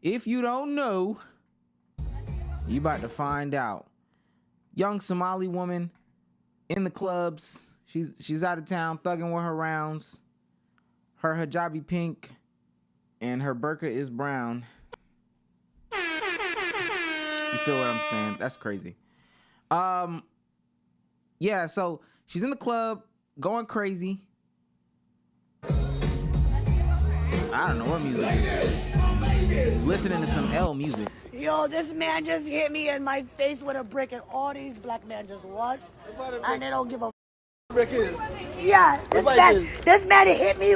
If you don't know, you about to find out. Young Somali woman in the clubs. She's out of town thugging with her rounds. Her hijabi pink and her burqa is brown. You feel what I'm saying? That's crazy. Yeah, so she's in the club going crazy. I don't know what music this is. Listening to some L music. Yo, this man just hit me in my face with a brick, and all these black men just watch, and they don't give a brick is. Yeah, this man hit me,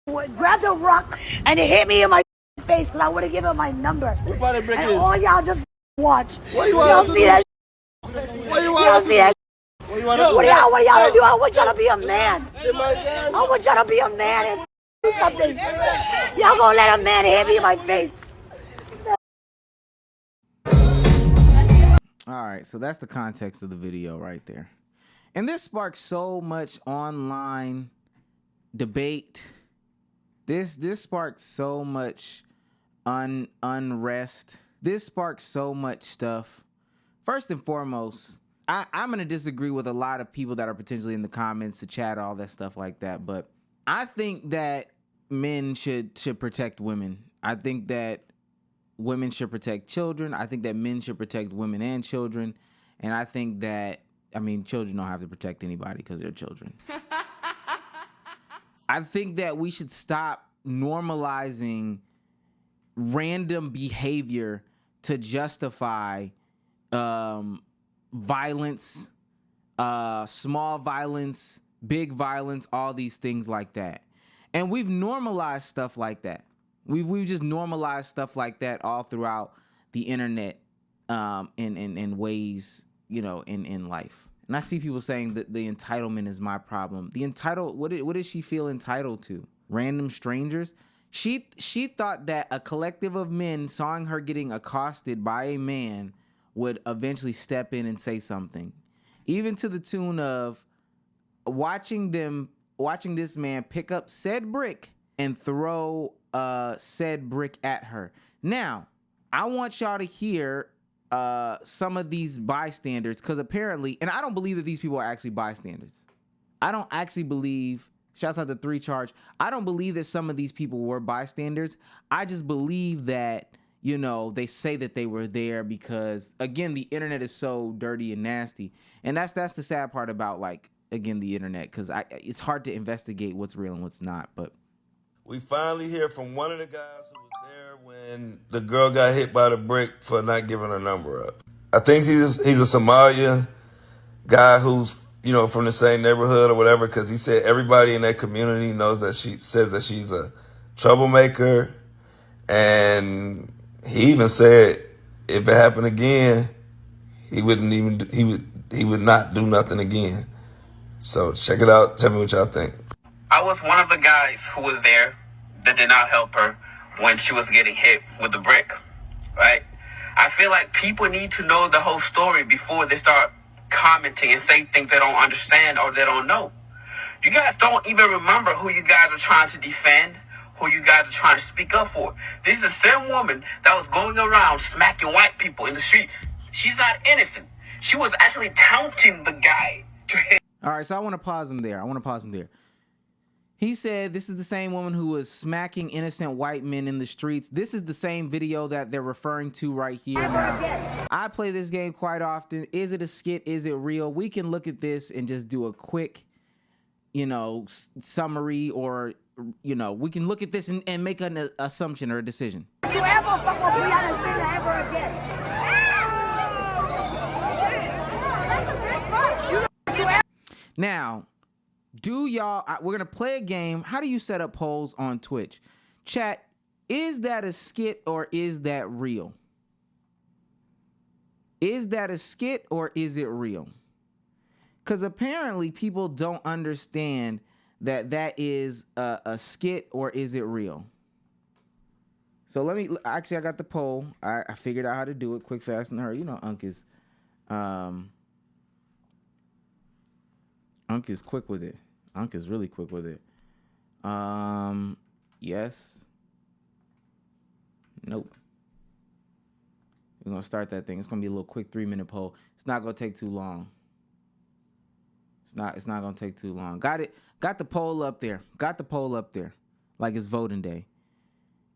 grabbed a rock, and he hit me in my face because I would have given him my number. What the brick and is? all y'all just watch. What you want to see that? What you want to see that? What y'all to do? I want y'all to be a man. I want y'all to be a man and do something. Y'all gonna let a man hit me in my face. All right, so that's the context of the video right there. And this sparked so much online debate. This sparked so much unrest. This sparked so much stuff. First and foremost, I'm gonna disagree with a lot of people that are potentially in the comments, the chat, all that stuff like that. But I think that men should protect women. I think that women should protect children. I think that men should protect women and children. And I think that, I mean, children don't have to protect anybody because they're children. I think that we should stop normalizing random behavior to justify violence, small violence, big violence, all these things like that. And we've normalized stuff like that. We've just normalized stuff like that all throughout the internet, in ways, you know, in life. And I see people saying that the entitlement is my problem. What does she feel entitled to? Random strangers? She thought that a collective of men sawing her getting accosted by a man would eventually step in and say something. Even to the tune of watching this man pick up said brick and throw said brick at her. Now, I want y'all to hear some of these bystanders, because apparently, and I don't believe that these people are actually bystanders. I don't actually believe, shouts out to 3 Charge, I don't believe that some of these people were bystanders. I just believe that, you know, they say that they were there because, again, the internet is so dirty and nasty. And that's the sad part about, like, again, the internet, because it's hard to investigate what's real and what's not. But we finally hear from one of the guys who was there when the girl got hit by the brick for not giving her number up. I think he's a Somalia guy who's, you know, from the same neighborhood or whatever, because he said everybody in that community knows that says that she's a troublemaker. And he even said if it happened again, he would not do nothing again. So check it out. Tell me what y'all think. I was one of the guys who was there that did not help her when she was getting hit with the brick, right? I feel like people need to know the whole story before they start commenting and say things they don't understand or they don't know. You guys don't even remember who you guys are trying to defend, who you guys are trying to speak up for. This is the same woman that was going around smacking white people in the streets. She's not innocent. She was actually taunting the guy to hit. All right, so I want to pause him there. He said this is the same woman who was smacking innocent white men in the streets. This is the same video that they're referring to right here now. I play this game quite often. Is it a skit? Is it real? We can look at this and just do a quick, you know, summary, or, you know, we can look at this and make an assumption or a decision. If you ever fuck with Breonna Taylor ever again. Now, we're going to play a game. How do you set up polls on Twitch? Chat, is that a skit or is that real? Is that a skit or is it real? Because apparently people don't understand that is a skit or is it real. So I got the poll. I figured out how to do it quick, fast, and hurry. You know, Unc is quick with it. Unc is really quick with it. Yes. Nope. We're gonna start that thing. It's gonna be a little quick 3-minute poll. It's not gonna take too long. It's not gonna take too long. Got it. Got the poll up there. Got the poll up there. Like it's voting day.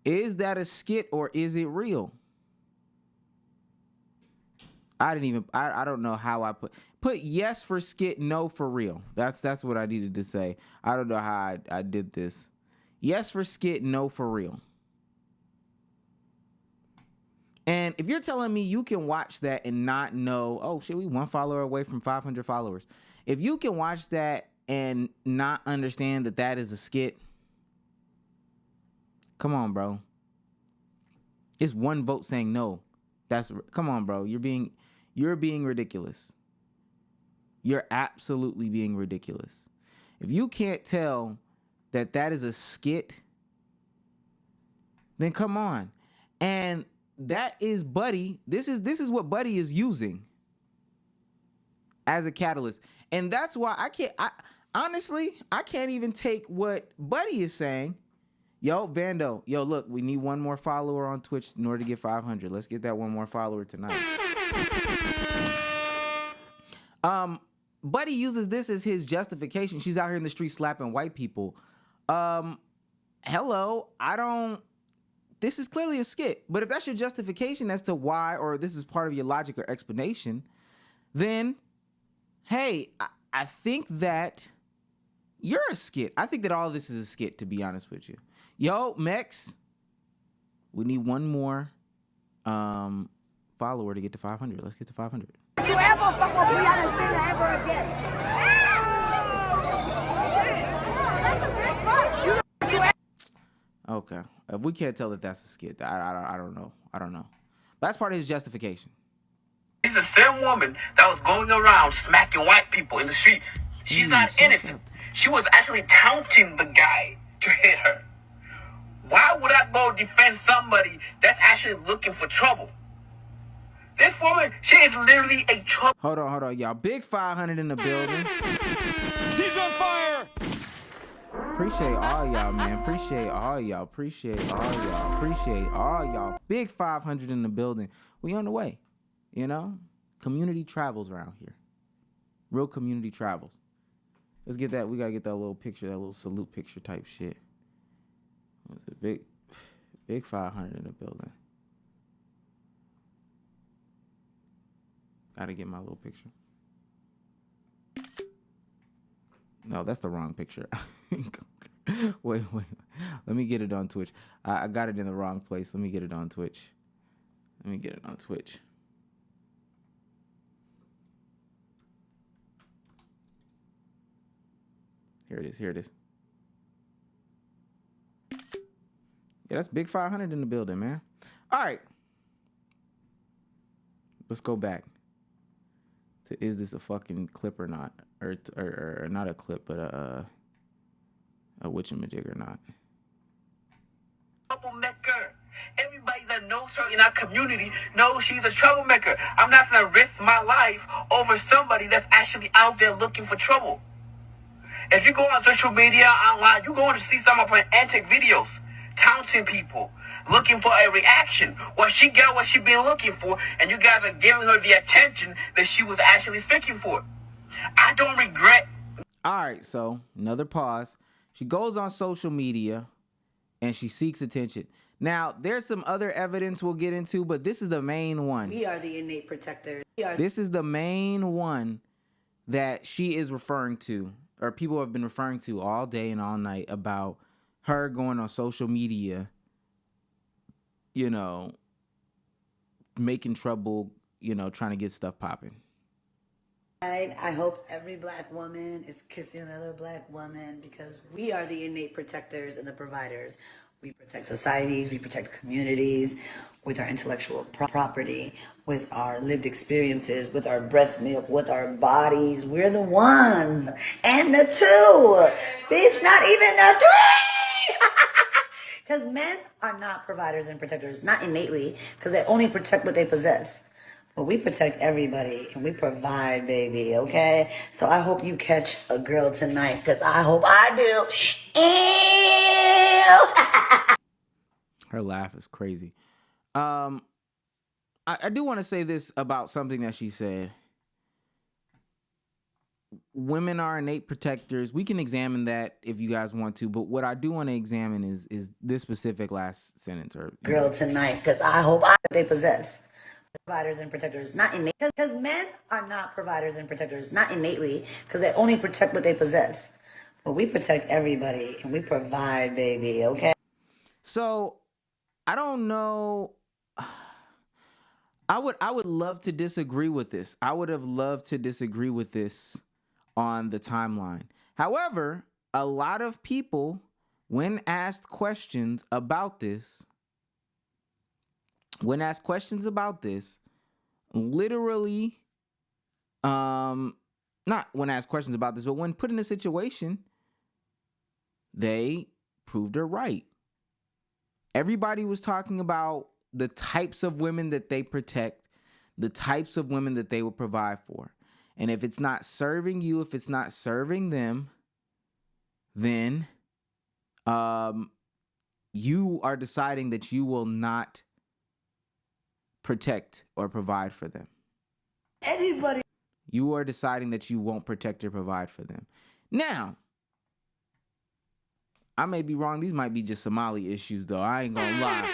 Is that a skit or is it real? I don't know how I put yes for skit, no for real. That's what I needed to say. I don't know how I did this. Yes for skit, no for real. And if you're telling me you can watch that and not know, oh shit, we 1 follower away from 500 followers. If you can watch that and not understand that that is a skit, come on, bro. It's 1 vote saying no. Come on, bro. You're being ridiculous. You're absolutely being ridiculous. If you can't tell that that is a skit, then come on. And that is Buddy. This is what Buddy is using as a catalyst. And that's why I can't even take what Buddy is saying. Yo, Vando, look, we need 1 more follower on Twitch in order to get 500. Let's get that 1 more follower tonight. Buddy uses this as his justification. She's out here in the street slapping white people. Hello, this is clearly a skit. But if that's your justification as to why, or this is part of your logic or explanation, then, hey, I think that you're a skit. I think that all of this is a skit, to be honest with you. Yo, Mex, we need 1 more follower to get to 500. Let's get to 500. You ever fuck with Brianna Taylor ever again? Okay. If we can't tell that that's a skit, I don't know. That's part of his justification. She's the same woman that was going around smacking white people in the streets. She's not innocent. She was actually taunting the guy to hit her. Why would I go defend somebody that's actually looking for trouble? This woman, she is literally a trouble. Hold on, y'all. Big 500 in the building. He's on fire! Appreciate all y'all, man. Appreciate all y'all. Big 500 in the building. We on the way, you know? Community travels around here. Real community travels. Let's get that. We got to get that little picture, that little salute picture type shit. What's it? Big 500 in the building. Got to get my little picture. No, that's the wrong picture. Wait. Let me get it on Twitch. I got it in the wrong place. Let me get it on Twitch. Here it is. Yeah, that's Big 500 in the building, man. All right. Let's go back to, is this a fucking clip or not? Or not a clip, but a witchamajig or not. Troublemaker. Everybody that knows her in our community knows she's a troublemaker. I'm not going to risk my life over somebody that's actually out there looking for trouble. If you go on social media, online, you're going to see some of her antic videos, taunting people, looking for a reaction. Well, she got what she been looking for, and you guys are giving her the attention that she was actually seeking for. I don't regret. All right, so another pause. She goes on social media, and she seeks attention. Now, there's some other evidence we'll get into, but this is the main one. We are the innate protectors. This is the main one that she is referring to, or people have been referring to all day and all night, about her going on social media, you know, making trouble, you know, trying to get stuff popping. I hope every black woman is kissing another black woman, because we are the innate protectors and the providers. We protect societies, we protect communities with our intellectual property, with our lived experiences, with our breast milk, with our bodies. We're the ones. And the two. Bitch, not even the three. Because men are not providers and protectors, not innately, because they only protect what they possess. But we protect everybody, and we provide, baby, okay? So I hope you catch a girl tonight, because I hope I do. Ew. Her laugh is crazy. I do want to say this about something that she said. Women are innate protectors. We can examine that if you guys want to, but what I do want to examine is this specific last sentence. Or girl tonight, because I hope they possess providers and protectors, not innate, because men are not providers and protectors, not innately, because they only protect what they possess. But we protect everybody and we provide, baby. Okay. So I don't know. I would love to disagree with this. I would have loved to disagree with this on the timeline. However, a lot of people, when asked questions about this, literally, not when asked questions about this, but when put in a situation, they proved her right. Everybody was talking about the types of women that they protect, the types of women that they will provide for. And if it's not serving you, if it's not serving them, then you are deciding that you will not protect or provide for them. Anybody. You are deciding that you won't protect or provide for them. Now, I may be wrong. These might be just Somali issues, though. I ain't gonna lie.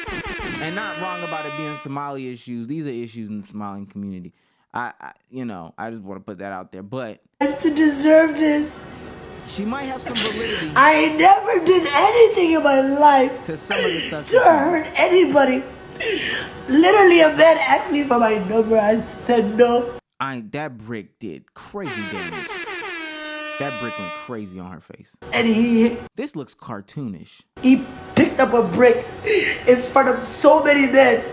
And not wrong about it being Somali issues. These are issues in the Somali community. I just want to put that out there. But I have to deserve this. she might have some validity I never did anything in my life to some of the stuff to she's saying. hurt anybody. Literally, a man asked me for my number. I said no. That brick did crazy damage. That brick went crazy on her face. And he This looks cartoonish. picked up a brick in front of so many men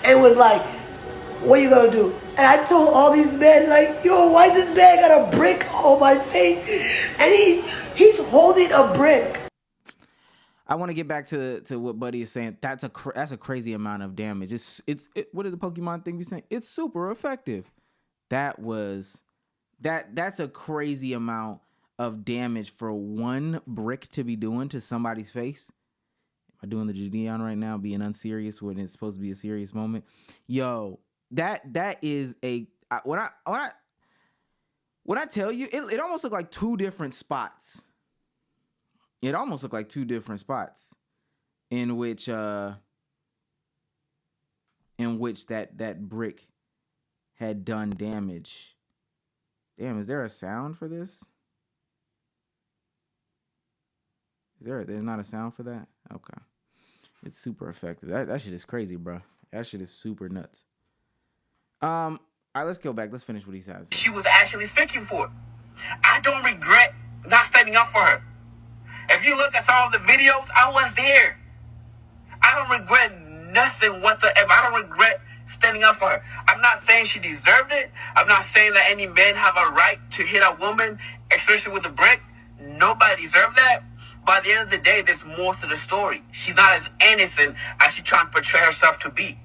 and was like, what you gonna do? And I told all these men, like, yo, why this man got a brick on my face? And he's holding a brick. I want to get back to what Buddy is saying. That's a crazy amount of damage. What did the Pokemon thing be saying? It's super effective. That's a crazy amount of damage for one brick to be doing to somebody's face. Am I doing the Judeon right now, being unserious when it's supposed to be a serious moment? Yo, that is when I tell you, it almost looked like two different spots. It almost looked like two different spots in which that brick had done damage. Damn, is there a sound for this? There's not a sound for that? Okay. It's super effective. That shit is crazy, bro. That shit is super nuts. All right, let's go back. Let's finish what he says. She was actually seeking for. I don't regret not standing up for her. If you look at some of the videos, I was there. I don't regret nothing whatsoever. I don't regret standing up for her. I'm not saying she deserved it. I'm not saying that any men have a right to hit a woman, especially with a brick. Nobody deserves that. By the end of the day, there's more to the story. She's not as innocent as she's trying to portray herself to be.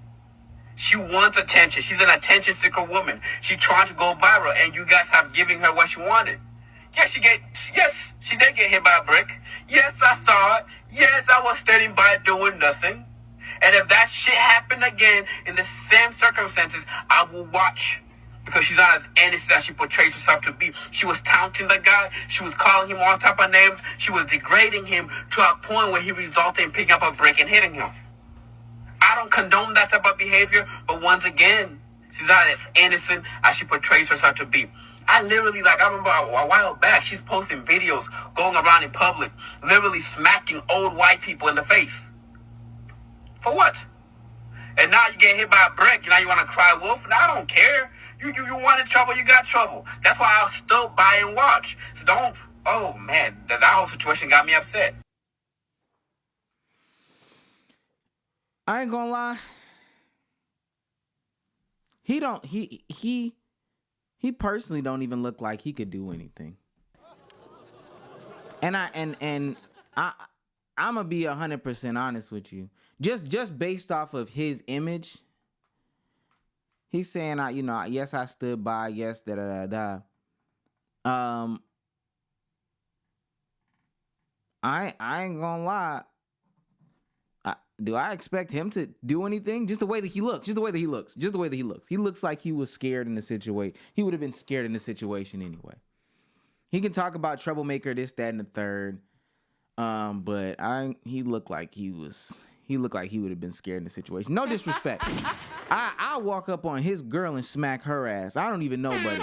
She wants attention. She's an attention-seeker woman. She's trying to go viral, and you guys have given her what she wanted. Yes, she did get hit by a brick. Yes, I saw it. Yes, I was standing by doing nothing. And if that shit happened again in the same circumstances, I will watch. Because she's not as innocent as she portrays herself to be. She was taunting the guy. She was calling him all type of names. She was degrading him to a point where he resulted in picking up a brick and hitting him. I don't condone that type of behavior, but once again, she's not as innocent as she portrays herself to be. I remember a while back, she's posting videos going around in public, literally smacking old white people in the face. For what? And now you get hit by a brick, now you want to cry wolf? And I don't care. You wanted trouble, you got trouble. That's why I'll still buy and watch. So don't, oh man, that whole situation got me upset. I ain't gonna lie. He personally don't even look like he could do anything. And I'm gonna be 100% honest with you. Just based off of his image, he's saying, yes, I stood by, yes, I ain't gonna lie. I expect him to do anything? Just the way that he looks. He looks like he was scared in the situation. He would have been scared in the situation anyway. He can talk about troublemaker, this, that, and the third. But he looked like he would have been scared in the situation. No disrespect. I'll walk up on his girl and smack her ass. I don't even know, buddy.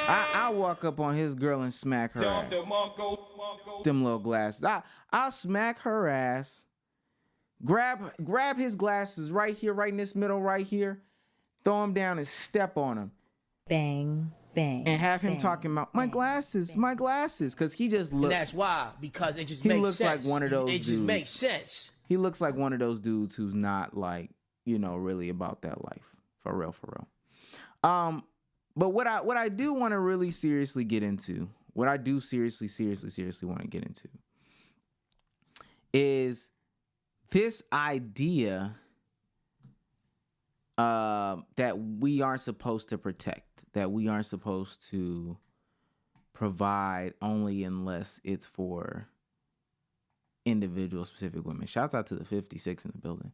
I'll walk up on his girl and smack her ass. Them little glasses. I'll smack her ass. Grab his glasses right here, right in this middle, right here. Throw him down and step on him. Bang, bang. And have him bang, talking about my glasses, because he just looks. And that's why, because it just he makes looks sense. like one of those It dudes. just makes sense. He looks like one of those dudes who's not like, really about that life. For real. But what I do want to really seriously get into, what I do seriously want to get into is this idea that we aren't supposed to protect, that we aren't supposed to provide only unless it's for individual specific women. Shouts out to the 56 in the building.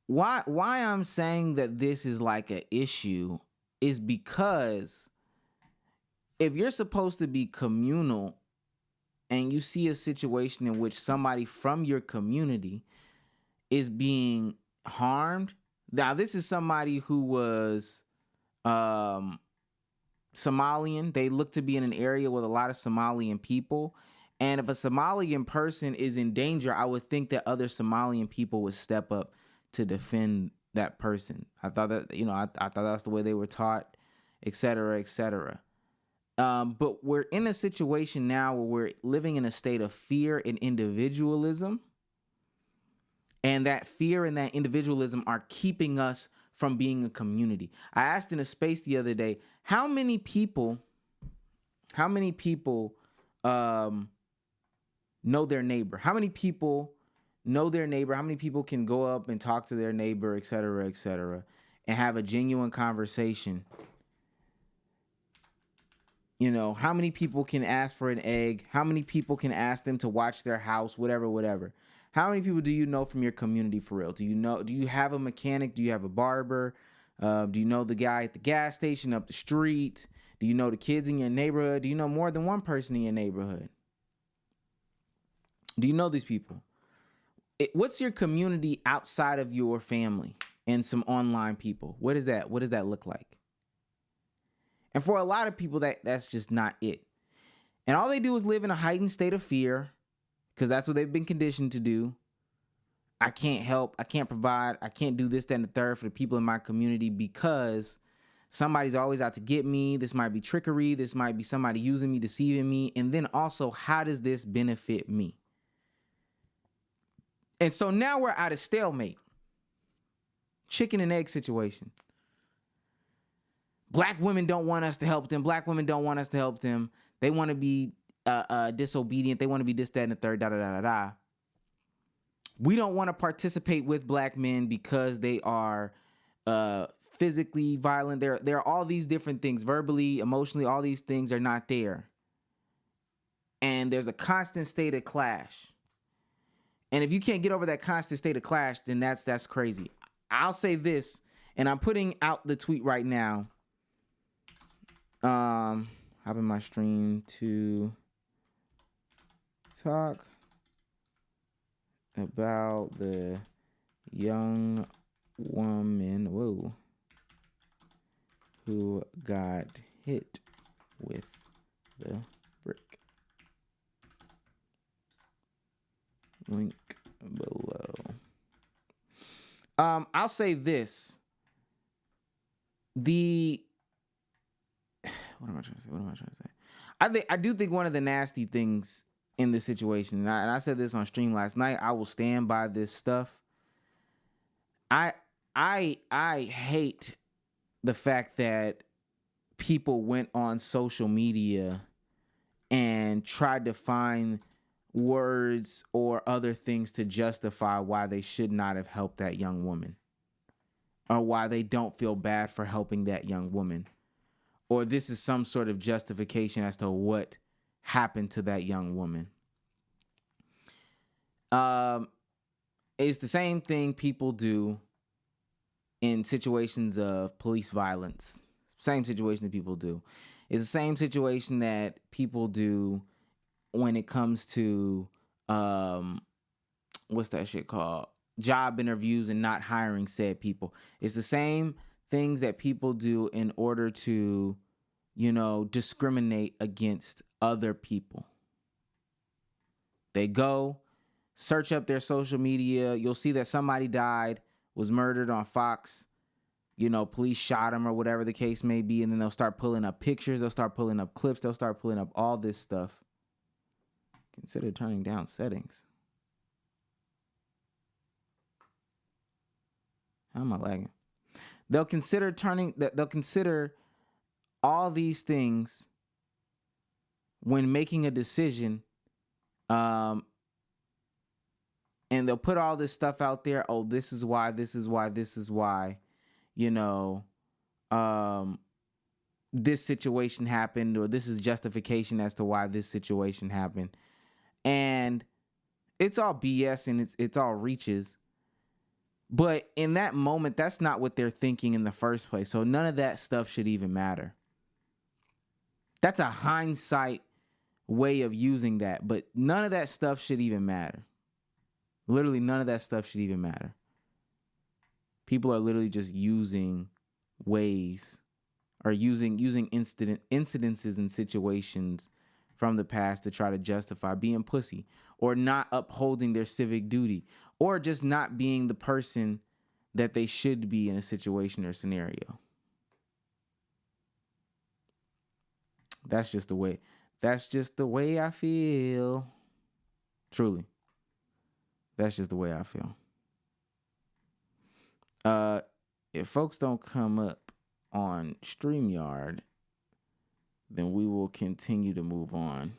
Why I'm saying that this is like an issue is because if you're supposed to be communal and you see a situation in which somebody from your community is being harmed. Now, this is somebody who was Somalian. They look to be in an area with a lot of Somalian people. And if a Somalian person is in danger, I would think that other Somalian people would step up to defend that person. I thought that, I thought that's the way they were taught, et cetera, et cetera. But we're in a situation now where we're living in a state of fear and individualism. And that fear and that individualism are keeping us from being a community. I asked in a space the other day, how many people know their neighbor? How many people know their neighbor? How many people can go up and talk to their neighbor, et cetera, and have a genuine conversation? How many people can ask for an egg? How many people can ask them to watch their house? Whatever. How many people do you know from your community for real? Do you have a mechanic? Do you have a barber? Do you know the guy at the gas station up the street? Do you know the kids in your neighborhood? Do you know more than one person in your neighborhood? Do you know these people? What's your community outside of your family and some online people? What does that look like? And for a lot of people, that's just not it. And all they do is live in a heightened state of fear because that's what they've been conditioned to do. I can't help, I can't provide, I can't do this, that, and the third for the people in my community because somebody's always out to get me. This might be trickery. This might be somebody using me, deceiving me. And then also, how does this benefit me? And so now we're at a stalemate. Chicken and egg situation. Black women don't want us to help them. Black women don't want us to help them. They want to be disobedient. They want to be this, that, and the third, da. We don't want to participate with black men because they are physically violent. There are all these different things, verbally, emotionally, all these things are not there. And there's a constant state of clash. And if you can't get over that constant state of clash, then that's crazy. I'll say this, and I'm putting out the tweet right now. Hop in my stream to talk about the young woman who got hit with the brick. Link below. I'll say this. What am I trying to say? I do think one of the nasty things in this situation, and I said this on stream last night, I will stand by this stuff. I hate the fact that people went on social media and tried to find words or other things to justify why they should not have helped that young woman, or why they don't feel bad for helping that young woman, or this is some sort of justification as to what happened to that young woman. it's the same thing people do in situations of police violence. Same situation that people do. It's the same situation that people do when it comes to what's that shit called? Job interviews and not hiring said people. It's the same things that people do in order to, discriminate against other people. They go search up their social media. You'll see that somebody died, was murdered on Fox. Police shot him or whatever the case may be. And then they'll start pulling up pictures. They'll start pulling up clips. They'll start pulling up all this stuff. Consider turning down settings. How am I lagging? They'll consider all these things when making a decision. And they'll put all this stuff out there. Oh, this is why, this is why, this is why, this situation happened, or this is justification as to why this situation happened. And it's all BS and it's all reaches. But in that moment, that's not what they're thinking in the first place. So none of that stuff should even matter. That's a hindsight way of using that. But none of that stuff should even matter. Literally none of that stuff should even matter. People are literally just using ways or using incidences and situations from the past to try to justify being pussy or not upholding their civic duty or just not being the person that they should be in a situation or scenario. That's just the way I feel. Truly. That's just the way I feel. If folks don't come up on StreamYard, then we will continue to move on.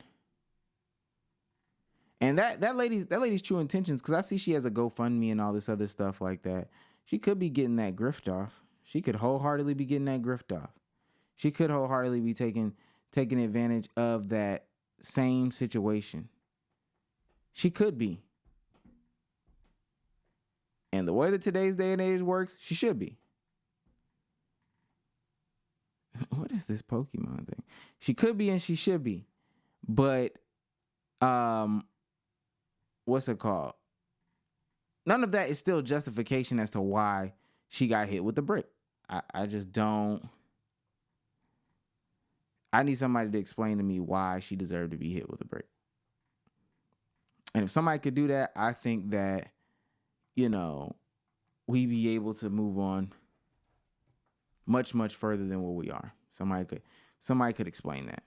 And that lady's true intentions, because I see she has a GoFundMe and all this other stuff like that. She could be getting that grift off. She could wholeheartedly be getting that grift off. She could wholeheartedly be taking advantage of that same situation. She could be. And the way that today's day and age works, she should be. What is this Pokemon thing? She could be and she should be. But, what's it called? None of that is still justification as to why she got hit with the brick. I just don't. I need somebody to explain to me why she deserved to be hit with a brick. And if somebody could do that, I think that, we be able to move on much, much further than where we are. Somebody could explain that.